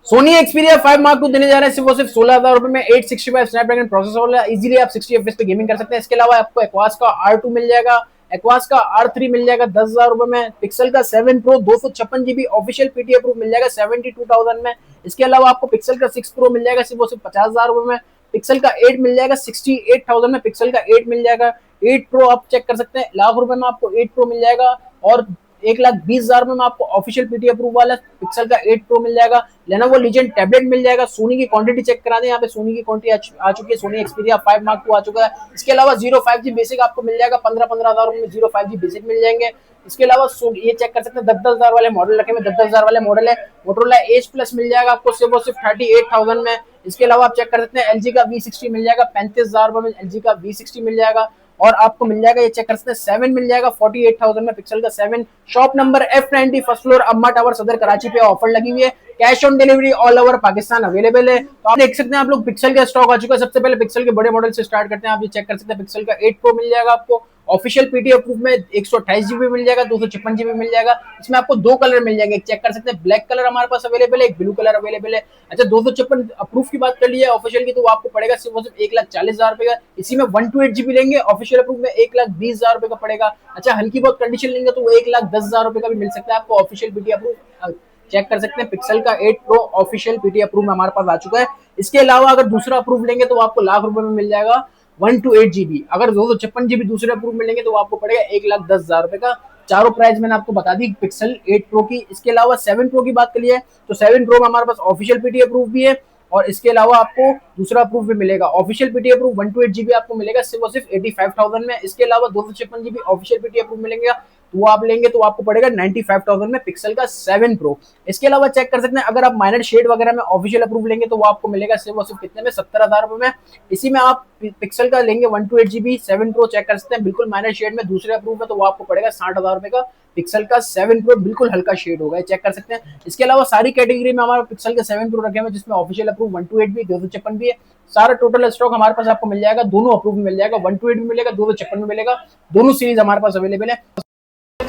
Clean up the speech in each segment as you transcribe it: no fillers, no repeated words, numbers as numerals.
Sony Xperia 5 mark to देने जा रहे हैं सिर्फ और सिर्फ 16,000 रुपए में। 865 स्नैपड्रैगन प्रोसेसर वाला, इजीली आप 60 एफपीएस पे गेमिंग कर सकते हैं। इसके अलावा आपको एक्वास का R2 मिल जाएगा, एक्वास का R3 मिल जाएगा 10,000 रुपए में। पिक्सल का 7 Pro 256 GB official PTA proof मिल जाएगा 72,000 में। इसके अलावा आपको पिक्सल का 6 प्रो मिल जाएगा सिर्फ और सिर्फ 50,000 रुपए में। पिक्सल का 8 मिल जाएगा 68,000 में, पिक्सल का 8 मिल जाएगा। 8 प्रो आप चेक कर सकते हैं, लाख रुपए में आपको 8 प्रो मिल जाएगा। और 1,20,000 में आपको ऑफिशियल पीटीए अप्रूव वाला पिक्सल का 8 प्रो मिल जाएगा। लेनोवो लीजेंड टैबलेट मिल जाएगा। सोनी की क्वांटिटी चेक करा दें, यहाँ पे सोनी की क्वांटिटी आ चुकी है। सोनी एक्सपीरिया 5 मार्क टू आ चुका है। इसके अलावा 05G बेसिक आपको मिल जाएगा 15,000 में 05G बेसिक मिल जाएंगे। इसके अलावा ये चेक कर सकते हैं 10,000 वाले मॉडल रखे हुए, 10,000 वाले मॉडल है। मोटरोला एज प्लस मिल जाएगा आपको सिर्फ और सिर्फ 38,000 में। इसके अलावा आप चेक कर सकते हैं एलजी का V60 मिल जाएगा 35,000 में, एलजी का V60 मिल जाएगा। और आपको मिल जाएगा, ये चेक कर सकते हैं 7 मिल जाएगा 48,000 में, पिक्सल का 7। Shop number F90 first floor अम्मा टावर सदर कराची पे ऑफर लगी हुई है। Cash on delivery all over Pakistan available है। तो आप देख सकते हैं, आप लोग पिक्सल का स्टॉक आ चुका है। सबसे पहले पिक्सल के बड़े मॉडल से स्टार्ट करते हैं। आप ये चेक कर सकते हैं पिक्सल का 8 प्रो मिल जाएगा आपको ऑफिशियल पीटीए प्रूफ में 128 GB मिल जाएगा, 256 GB मिल जाएगा। इसमें आपको दो कलर मिल जाएंगे, चेक कर सकते हैं ब्लैक कलर हमारे पास अवेलेबल है, एक ब्लू कलर अवेलेबल है। अच्छा 256 अप्रूफ की बात कर ली है ऑफिशियल की, तो वो आपको पड़ेगा सिर्फ 1,40,000 रुपए का। इसी में 128 GB लेंगे ऑफिशियल अप्रूफ में 1,20,000 रुपए का पड़ेगा। अच्छा हल्की बहुत कंडीशन लेंगे तो वो 1,10,000 रुपए का भी मिल सकता है आपको ऑफिशियल पीटीए अप्रूफ। चेक कर सकते हैं पिक्सल का 8 प्रो ऑफिशियल पीटीए अप्रूव में हमारे पास आ चुका है। इसके अलावा अगर दूसरा अप्रूव लेंगे तो आपको लाख रुपए में मिल जाएगा 128 GB। अगर 256 GB दूसरे अप्रूव मिलेंगे तो आपको पड़ेगा 1,10,000 रुपए का। चारों प्राइस मैंने आपको बता दी पिक्सल 8 प्रो की। इसके अलावा 7 प्रो की बात करिए तो 7 प्रो में हमारे पास ऑफिशियल पीटीए अप्रूव भी है, और इसके अलावा आपको दूसरा अप्रूव भी मिलेगा। ऑफिशियल पीटीए अप्रूव 128 GB आपको मिलेगा सिर्फ और सिर्फ 85,000 में। इसके अलावा 256 GB ऑफिशियल पीटीए अप्रूव मिलेंगे, तो वो आप लेंगे तो आपको पड़ेगा 95,000 में पिक्सल का 7 प्रो। इसके अलावा चेक कर सकते हैं, अगर आप माइनर शेड वगैरह में ऑफिशियल अप्रूव लेंगे तो वो आपको मिलेगा सिर्फ और सिर्फ कितने में, 17,000 रुपए में। इसी में आप पिक्सल का लेंगे 128 GB 7 प्रो, चेक कर सकते हैं बिल्कुल माइनर शेड में दूसरे अप्रूव में, तो वो आपको पड़ेगा 60,000 रुपए का। पिक्सल का 7 प्रो बिल्कुल हल्का शेड होगा, चेक कर सकते हैं। इसके अलावा सारी कैटेगरी में हमारा पिक्सल का 7 प्रो रखे हुए, जिसमें ऑफिशियल अप्रूव 128 भी 256 भी है। सारा टोटल स्टॉक हमारे पास आपको मिल जाएगा, दोनों अप्रूव में मिल जाएगा, 128 भी मिलेगा, 256 में मिलेगा। दोनों सीरीज हमारे पास अवेलेबल है।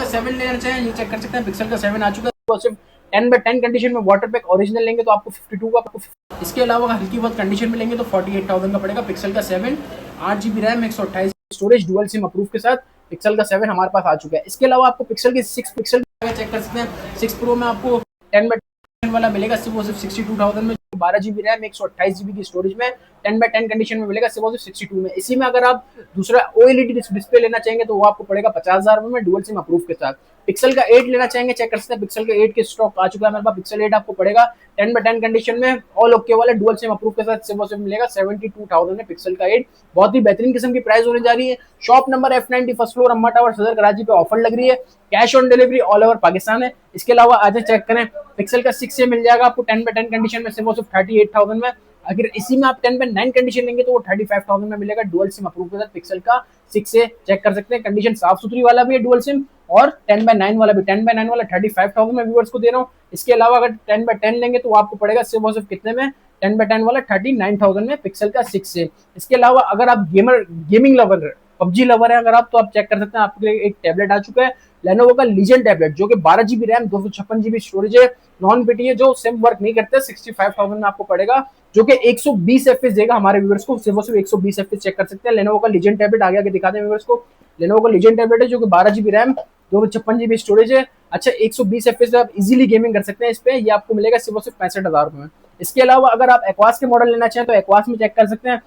7 लेना चाहें ये चेक कर सकते हैं, पिक्सल का 7 आ चुका है। सिर्फ 10/10 कंडीशन में वाटर पैक ओरिजिनल लेंगे तो आपको 52 का आपको। इसके अलावा हल्की बहुत कंडीशन में लेंगे तो 48,000 का पड़ेगा। पिक्सल का 7 8 GB RAM 128 storage dual SIM approve के साथ पिक्सल का 7 हमारे पास आ चुका है। इसके अलावा आपको पिक्सल की 6 पिक्सल चेक कर सकते हैं। 6 प्रो में आपको 10/10 वाला मिलेगा सिर्फ 62,000 में, 12 GB रैम 128 GB की स्टोरेज में 10/10 कंडीशन में मिलेगा सिर्फ 62 में। इसी में अगर आप दूसरा OLED डिस्प्ले लेना चाहेंगे तो वो आपको पड़ेगा 50,000 में डुअल सिम अप्रूव के साथ। पिक्सल का 8 लेना चाहेंगे, चेक कर सकते हैं पिक्सल का 8 के स्टॉक आ चुका है मेरे पास। पिक्सल 8 आपको पड़ेगा 10/10 कंडीशन में ऑल ओके वाला डुअल सिम अप्रूव के साथ सिर्फ मिलेगा 72,000 में पिक्सल का 8। बहुत ही बेहतरीन किस्म की प्राइस होने जा रही है। Shop number F90 first floor अम्मा टावर सदर कराची पे ऑफर लग रही है। Cash on delivery all over Pakistan है। इसके अलावा आज चेक करें, पिक्सल का 6 से मिल जाएगा आपको 10/10 कंडीशन में सिर्फ 38,000 में। अगर इसी में आप 10/9 कंडीशन लेंगे तो वो 35,000 में मिलेगा डुअल सिम अप्रूव के साथ पिक्सल का 6 से। चेक कर सकते हैं कंडीशन साफ सुथरी वाला भी है डुअल सिम, और 10/9 वाला भी। 10/9 वाला 35,000 में व्यूअर्स को दे रहा हूँ। इसके अलावा अगर 10/10 लेंगे तो आपको पड़ेगा सिर्फ और सिर्फ कितने में, 10/10 वाला 39,000 में पिक्सल का 6 से। इसके अलावा अगर आप गेमिंग लवर पबजी लवर है अगर आप, तो आप चेक कर सकते हैं आपके लिए एक टैबलेट आ चुका है लेनोवो का लीजेंड टैबलेट, जो कि 12 GB रैम 256 GB स्टोरेज है, नॉन पीटी है, जो सिम वर्क नहीं करते। 65,000 में आपको पड़ेगा, जो कि 120 FPS देगा हमारे व्यूअर्स को। सिर्फ 120 FPS चेक कर सकते हैं। लेनोवो का लीजेंड टैबलेट आगे आगे दिखा दें व्यूअर्स को। लेनोवो का लीजेंड टैबलेट है जो कि 12 GB रैम 256 GB स्टोरेज है। अच्छा 120 FPS आप इजीली गेमिंग कर सकते हैं इस पे। ये आपको मिलेगा सिर्फ 65,000 रुपए में। इसके अलावा अगर आप एक्वास के मॉडल लेना चाहें तो एक्वास में चेक कर सकते हैं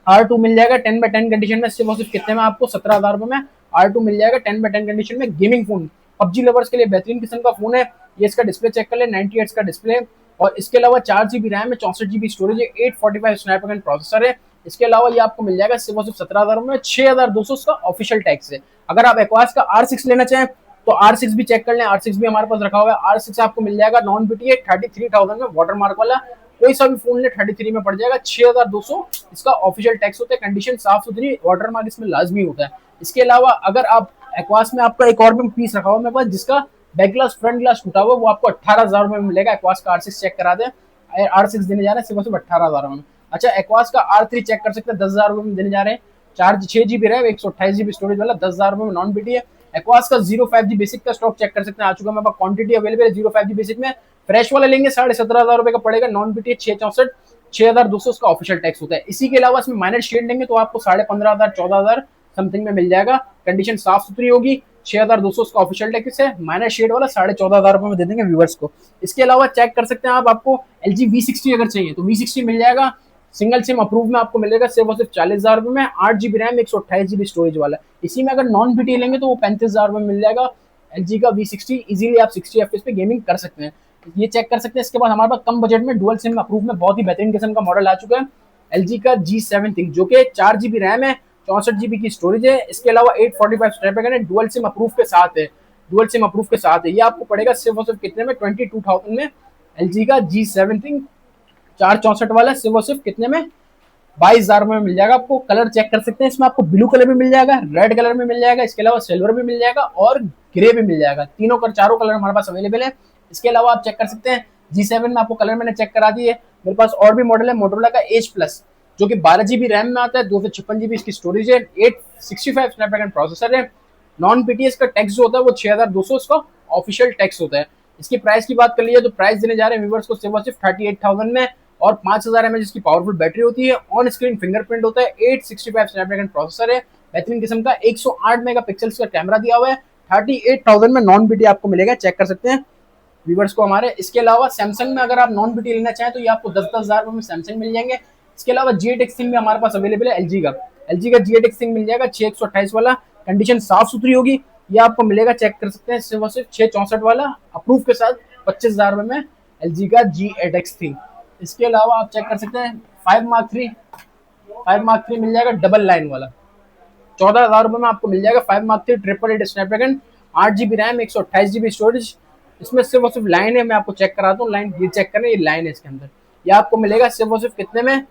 R2 मिल जाएगा 10/10 कंडीशन में सिर्फ कितने में, आपको 17,000 रुपए में R2 मिल जाएगा 10/10 कंडीशन में। गेमिंग फोन पबजी लवर्स के लिए बेहतरीन किस्म का फोन है। ये इसका डिस्प्ले चेक कर ले, 90 हर्ट्ज का डिस्प्ले, और इसके अलावा 4 GB रैम है, 64 GB स्टोरेज है, 845 स्नैपड्रैगन प्रोसेसर है। इसके अलावा ये आपको मिल जाएगा सिर्फ 17,000 में, 6,200 उसका ऑफिशियल टैक्स है। अगर आप एक्वास का R6 लेना चाहें तो R6 भी चेक कर लें, R6 भी हमारे पास रखा हुआ है। R6 आपको मिल जाएगा नॉन बीटी 33,000 में, वाटर मार्क वाला। कोई सा भी फोन ले 33 में पड़ जाएगा, 6,200 इसका ऑफिशियल टैक्स होता है। कंडीशन साफ सुथरी, वाटर मार्क इसमें लाजमी होता है। इसके अलावा अगर आप एक्वास में आपका एक और भी पीस रखा हुआ मेरे पास जिसका बैक ग्लास फ्रंट ग्लास टूटा हुआ, वो आपको 18,000 में मिलेगा। एक्वास का R6 चेक करा दें, R6 देने जा रहे हैं सिर्फ 18,000 में। अच्छा एक्वास का R3 चेक कर सकते हैं, 10,000 में देने जा रहे हैं। 6 GB रैम 128 GB स्टोरेज वाला, 10,000 में नॉन बीटी है। एक्वास का 05G बेसिक का स्टॉक चेक कर सकते हैं, आ चुका है मेरे पास, क्वांटिटी अवेलेबल है 05G बेसिक में। फ्रेश वाला लेंगे 17,500 रुपए का पड़ेगा, नॉन बीटी 664, 6,200 उसका ऑफिशियल टैक्स होता है। इसी के अलावा इसमें माइनर शेड लेंगे तो आपको 15,500 14,000 समथिंग में मिल जाएगा। कंडीशन साफ सुथरी होगी, 6,200 उसका ऑफिशियल टैक्स है, माइनर शेड वाला 14,500 रुपए में दे देंगे व्यूअर्स को। इसके अलावा चेक कर सकते हैं आप, आपको LG V60 अगर चाहिए तो V60 मिल जाएगा, सिंगल सिम अप्रूव में आपको मिलेगा सिर्फ और सिर्फ 40,000 रुपए में, 8 GB रैम 128 GB स्टोरेज वाला। इसी में अगर नॉन बीटी लेंगे तो वो 35,000 रुपए में मिल जाएगा। LG का V60 इजीली आप 60 FPS पे गेमिंग कर सकते हैं, ये चेक कर सकते हैं। इसके बाद हमारे पास कम बजट में डुअल सिम अप्रूव में बहुत ही बेहतरीन किस्म का मॉडल आ चुका है, LG का G7 थिंक, जो कि 4 GB रैम है, 64 GB की स्टोरेज है। इसके अलावा 845 स्नैपड्रैगन है, डुअल सिम अप्रूव के साथ है, डुअल सिम अप्रूव के साथ है। ये आपको पड़ेगा सिर्फ और सिर्फ कितने में, 22,000 में। LG का G7 थिंक 464 वाला सिर्फ और सिर्फ कितने में, 22,000 में मिल जाएगा। आपको कलर चेक कर सकते हैं, इसमें आपको ब्लू कलर भी मिल जाएगा, रेड कलर में मिल जाएगा, इसके अलावा सिल्वर भी मिल जाएगा और ग्रे भी मिल जाएगा। तीनों कर चारों कलर हमारे पास अवेलेबल है। इसके अलावा आप चेक कर सकते हैं G7 में आपको कलर मैंने चेक करा दिए। मेरे पास और भी मॉडल है, मोटोरोला का Edge Plus, जो कि 12 GB रैम में आता है, 256 GB इसकी स्टोरेज है, 865 स्नैपड्रैगन प्रोसेसर है। नॉन पीटीएस का टैक्स जो होता है वो 6,200 उसका ऑफिशियल टैक्स होता है। इसकी प्राइस की बात कर लीजिए तो प्राइस देने जा रहे हैं व्यूअर्स को सिर्फ और सिर्फ 38,000 में, और 5,000 mAh की पावरफुल बैटरी होती है, ऑन स्क्रीन फिंगरप्रिंट होता है, 865 स्नैपड्रैगन प्रोसेसर है, बेहतरीन किस्म का 108 मेगापिक्सल्स का कैमरा दिया हुआ है। 38,000 में नॉन बीटी आपको मिलेगा, चेक कर सकते हैं व्यूअर्स को हमारे। इसके अलावा सैमसंग में अगर आप नॉन बीटी लेना चाहें तो ये आपको 10-10 हज़ार में सैमसंग मिल जाएंगे। इसके अलावा G8 Xing भी हमारे पास अवेलेबल है, LG का G8 Xing मिल जाएगा 6/128 वाला, कंडीशन साफ सुथरी होगी, ये आपको मिलेगा, चेक कर सकते हैं सिर्फ और सिर्फ 664 वाला अप्रूव के साथ 25,000 में LG का G8 Xing। इसके अलावा आप चेक कर सकते हैं 5 Mark 3 मिल जाएगा डबल लाइन वाला, 14,000 रुपए में आपको मिल जाएगा 5 Mark 3 888 Snapdragon, 8 GB RAM 128 GB storage. इसमें सिर्फ और सिर्फ लाइन है, मैं आपको चेक कराता हूँ लाइन, ये चेक करें, ये लाइन है इसके अंदर, ये आपको मिलेगा सिर्फ और सिर्फ कितने में,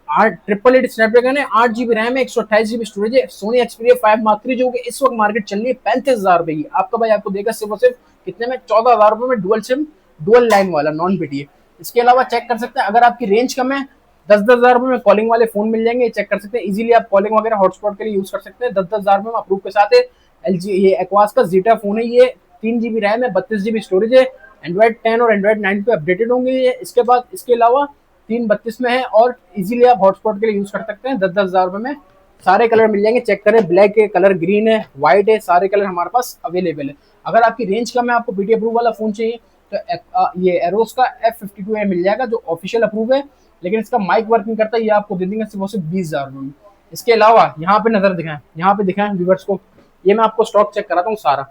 888 स्नैपड्रैगन है, 8 GB रैम है, 128 GB स्टोरेज है। सोनी एक्सपीरिया 5 Mark 3 जो कि इस वक्त मार्केट चल रही है 35,000 रुपए की, आपका भाई आपको देगा सिर्फ और सिर्फ कितने में, 14,000 रुपए में डुअल सिम डुअल लाइन वाला नॉन बीटी। इसके अलावा चेक कर सकते हैं अगर आपकी रेंज कम है, 10-10 हज़ार रुपए में कॉलिंग वाले फोन मिल जाएंगे, चेक कर सकते हैं इजीली, आप कॉलिंग वगैरह हॉटस्पॉट के लिए यूज कर सकते हैं, 10-10 हज़ार रुपए में अप्रूव के साथ है। LG ये एक्वास का जीटा फोन है, ये 3 GB रैम है, 32 GB स्टोरेज है, एंड्रॉइड 10 और एंड्रॉइड 9 पे अपडेटेड होंगे ये। इसके बाद इसके अलावा 332 में है और इजीली आप हॉटस्पॉट के लिए यूज कर सकते हैं, 10-10 हज़ार रुपए में सारे कलर मिल जाएंगे। चेक करें, ब्लैक है कलर, ग्रीन है, व्हाइट है, सारे कलर हमारे पास अवेलेबल है। अगर आपकी रेंज कम है, आपको बीटी अप्रूव वाला फोन चाहिए तो ये एरोस का F52 मिल जाएगा जो ऑफिशियल अप्रूव है, लेकिन इसका माइक वर्क नहीं करता, ये आपको दे देंगे सिर्फ 20,000 रुपए में। इसके अलावा यहाँ पे नजर दिखाएं, यहाँ पे दिखाएं व्यूअर्स को, ये मैं आपको स्टॉक चेक कराता हूँ सारा,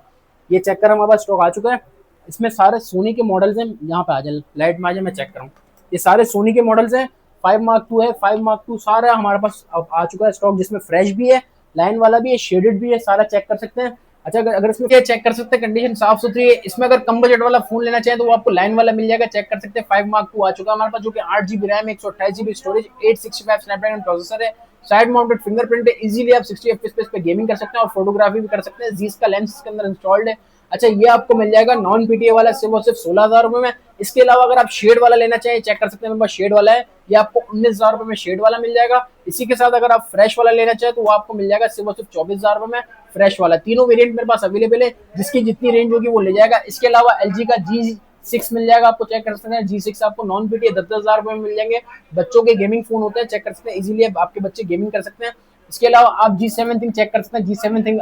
ये चेक कर, हमारे पास स्टॉक आ चुका है। इसमें सारे सोनी के मॉडल्स हैं, यहाँ पे आ जाए, लाइट में आ जाए, मैं चेक कराऊँ, ये सारे सोनी के मॉडल्स हैं। 5 Mark 2 है, 5 Mark 2 सारा हमारे पास आ चुका है स्टॉक, जिसमें फ्रेश भी है, लाइन वाला भी है, शेडेड भी है, सारा चेक कर सकते हैं। अच्छा, अगर इसमें चेक कर सकते हैं, कंडीशन साफ सुथरी है। इसमें अगर कम बजट वाला फोन लेना चाहें तो वो आपको लाइन वाला मिल जाएगा, चेक कर सकते हैं। 5 Mark 2 आ चुका है हमारे पास, जो कि 8 GB RAM 128 GB storage, 865 Snapdragon processor है, साइड माउंटेड फिंगरप्रिंट है, इजीली आप 60 FPS पे गेमिंग कर सकते हैं और फोटोग्राफी भी कर सकते हैं। जीस का लेंस इसके अंदर इंस्टॉल्ड है। अच्छा, ये आपको मिल जाएगा नॉन पीटीए वाला सिर्फ और सिर्फ 16,000 रुपए में। इसके अलावा अगर आप शेड वाला लेना चाहिए, चेक कर सकते हैं, मेरे पास शेड वाला है, ये आपको 19,000 रुपए में शेड वाला मिल जाएगा। इसी के साथ अगर आप फ्रेश वाला लेना चाहे तो वो आपको मिल जाएगा सिर्फ और सिर्फ 24,000 रुपए में फ्रेश वाला। तीनों वेरिएंट मेरे पास अवेलेबल है, जिसकी जितनी रेंज होगी वो ले जाएगा। इसके अलावा LG का G6 मिल जाएगा, आपको चेक कर सकते हैं। G6 आपको नॉन पीटीए 10,000 रुपए में मिल जाएंगे। बच्चों के गेमिंग फोन होते हैं, चेक कर सकते हैं, इजीली आपके बच्चे गेमिंग कर सकते हैं। इसके अलावा आप G7 थिंग चेक कर सकते हैं, G7 थिंग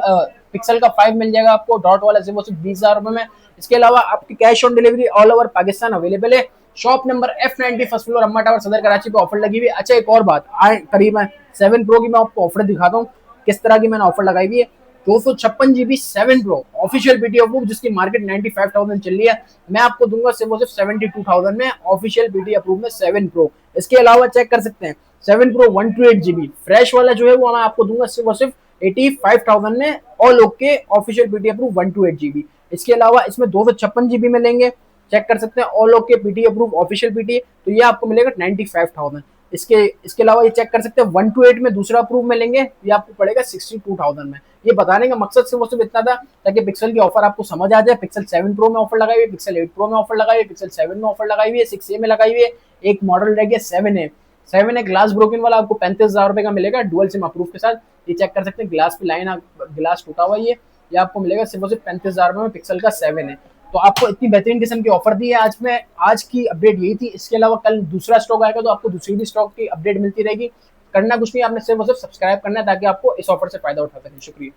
पिक्सल का 5 मिल जाएगा आपको डॉट वाला सिर्फ 20,000 रुपए में। इसके अलावा आपकी cash on delivery all over Pakistan available है। Shop number F90 first floor अम्मा टावर सदर कराची पे ऑफर लगी हुई है। अच्छा, एक और बात, करीब 7 Pro की मैं आपको ऑफर दिखाता हूँ, किस तरह की मैंने ऑफर लगाई हुई है। 256 GB 7 Pro official BT approve, जिसकी मार्केट 95,000 चल रही है, मैं आपको दूंगा सिर्फ 72,000 में ऑफिशियल बीटी अप्रूव में 7 Pro। इसके अलावा चेक कर सकते हैं 7 Pro 128 GB फ्रेश वाला जो है वो मैं आपको दूंगा सिर्फ 85,000 में, all okay official BT approve 128 GB। इसके अलावा इसमें 256 GB में लेंगे, चेक कर सकते हैं, all okay PT approve official PT, तो ये आपको मिलेगा 95,000। इसके अलावा ये चेक कर सकते हैं 128 में दूसरा अप्रूव में लेंगे, ये आपको पड़ेगा 62,000 में। ये बताने का मकसद सिर्फ इतना था ताकि पिक्सल की ऑफर आपको समझ आ जाए। पिक्सल 7 Pro में ऑफर लगाई हुई है, पिक्सल 8 Pro में ऑफर लगाई हुई है, पिक्सल 7 में ऑफर लगाई हुई है, 6A में लगाई हुई है, एक मॉडल रह गया 7A ग्लास ब्रोकन वाला, आपको 35,000 रुपए का मिलेगा डुअल सिम अप्रूव के साथ। ये चेक कर सकते हैं, ग्लास की लाइन, ग्लास टूटा हुआ है, ये आपको मिलेगा सिर्फ और सिर्फ 35,000 में पिक्सल का 7 है। तो आपको इतनी बेहतरीन किस्म की ऑफर दी है आज की अपडेट यही थी। इसके अलावा कल दूसरा स्टॉक आएगा तो आपको दूसरी भी स्टॉक की अपडेट मिलती रहेगी। करना कुछ नहीं, आपने सिर्फ और सिर्फ सब्सक्राइब करना है ताकि आपको इस ऑफर से फायदा उठा सकें। शुक्रिया।